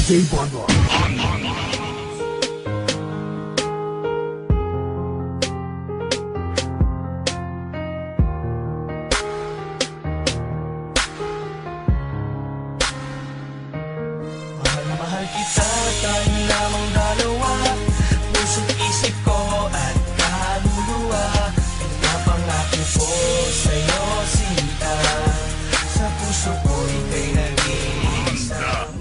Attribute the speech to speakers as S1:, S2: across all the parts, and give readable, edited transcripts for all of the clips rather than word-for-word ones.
S1: DJ Bonbon.
S2: Mahal na mahal kita, tayo lamang dalawa. Puso't isip ko at kaluluwa. Pinapangako ko sa'yo, sinta. Sa puso ko ika'y nag-iisa.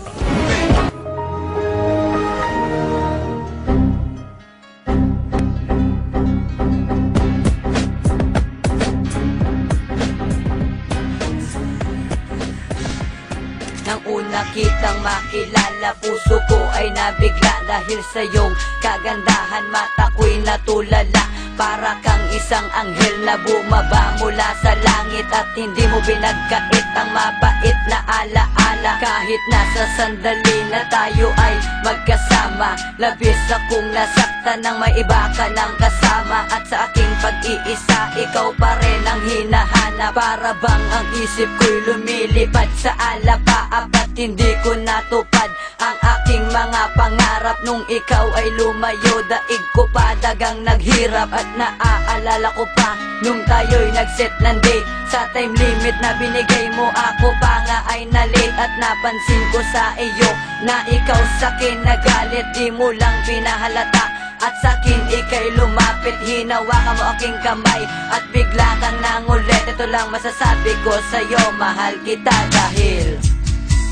S3: Nang una kitang makilala, puso ko ay nabigla. Dahil sa iyong kagandahan, mata ko'y natulala. Para kang isang anghel na bumaba mula sa langit. At hindi mo binagkait ang mabait na alaala. Kahit nasa sandali na tayo ay magkasama, labis akong nasaktan nang may iba ka ng kasama. At sa aking pag-iisa, ikaw pa rin ang hinahanap. Para bang ang isip ko'y lumilipad sa alapaap. At hindi ko natupad ang aking mga pangarap. Nung ikaw ay lumayo, daig ko pa dagang naghirap. At naaalala ko pa nung tayo'y nag-set ng date. Sa time limit na binigay mo, ako pa nga ay na-late. At napansin ko sa iyo na ikaw sa'kin nagalit. Di mo lang pinahalata at sa'kin ika'y lumapit. Hinawakan mo aking kamay at bigla kang nangulit. Ito lang masasabi ko sa'yo, mahal kita dahil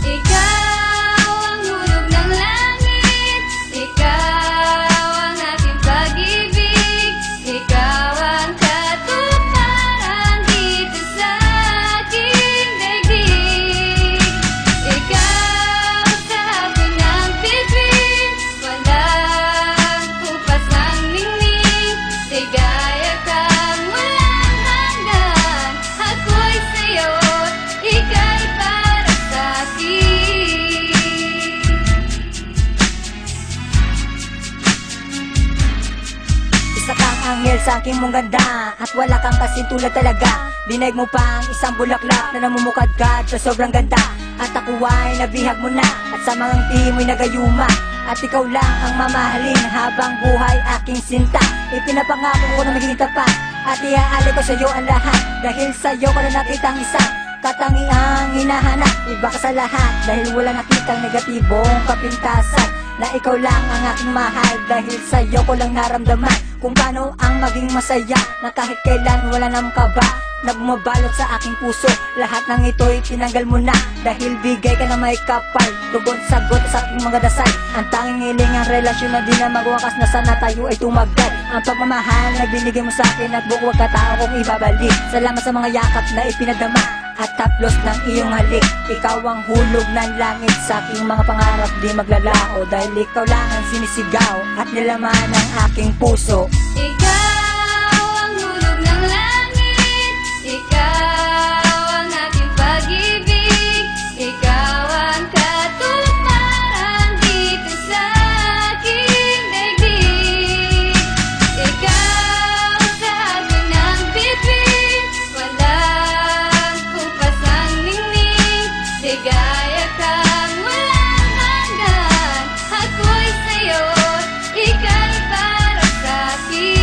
S4: ikaw ang hulog ng langit, ikaw ang aking pag-ibig, ikaw ang katuparan dito sa aking daigdig. Ikaw sa hapon ng bituin, walang kupas ng ningning, ligaya kang walang hanggan. Ako'y sa'yo, ika'y para sa'kin.
S3: isa kang anghel sa aking mong ganda. At wala kang kasing tulad talaga. Dinaig mo pa ang isang bulaklak na namumukadkad sa sobrang ganda. At ako ay nabihag mo na, at sa mga ngiti mo'y nagayuma. At ikaw lang ang mamahalin habang buhay aking sinta. Ipinapangako ko na magiging tapat, at iaalay ko sa'yo ang lahat. Dahil sa'yo ko na nakita ang isang katangiang hinahanap. Iba ka sa lahat dahil wala nakitang negatibong kapintasan. Na ikaw lang ang aking mahal, dahil sa'yo ko lang naramdaman kung paano ang maging masaya. Na kahit kailan wala nang kaba na bumabalot sa aking puso. Lahat ng ito'y tinanggal mo na, dahil bigay ka na may kapal. Tugon sagot sa aking mga dasal. Ang tanging hiling ang relasyon na di na magwakas, na sana tayo ay tumagad. Ang pagmamahal na binigay mo sa akin, at buong katao kong ibabalik. Salamat sa mga yakap na ipinadama at taplos ng iyong halik. Ikaw ang hulog ng langit sa aking mga pangarap, di maglalao. Dahil ikaw lang ang sinisigaw at nilaman ng aking puso.
S4: Ikaw ang hulog ng langit, ikaw ang aking pag-ibig, ikaw ang katuparan dito sa aking daigdig. Ikaw sa hapon ng bituin, walang kupas ang ningning, ligaya kang walang hanggan. Ako'y sa'yo, ika'y para sa'kin.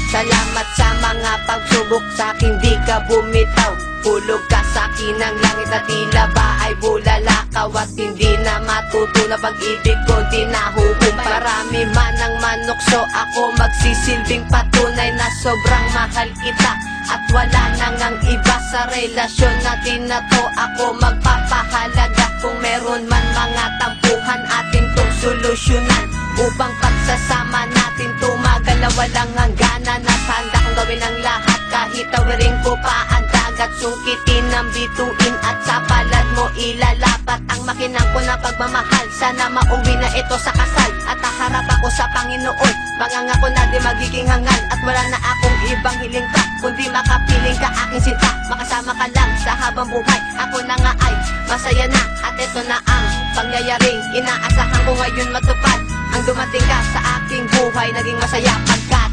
S3: Salamat sa mga pagsubok sa'kin, di ka bumitaw. Hulog ka sa'kin ng langit na tila ba ay bulalakaw. At hindi na matuto na pag-ibig ko di nahuhumpay. Marami man ang manukso, ako magsisilbing patunay na sobrang mahal kita. At wala nang ang iba sa relasyon natin na to. Ako magpapahalaga kung meron man mga tampuhan, atin tong solusyonan. Upang pagsasama natin tumagal na walang hangganan. At handa kong gawin ang lahat, kahit tawirin ko pa ang dagat. Sungkitin ang bituin at sa palad mo ilalapat ang makinang ko na pagmamahal. Sana mauwi na ito sa kasal at haharap ako sa Panginoon. Mangangako na di magiging hangal, at wala na akong ibang hiling ka kundi makapiling ka aking sinta. Makasama ka lang sa habang buhay, ako na nga ay masaya na. At ito na ang pangyayaring inaasahan ko ngayon matupad. Ang dumating ka sa aking buhay, naging masaya pagkat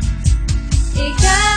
S4: Ikaw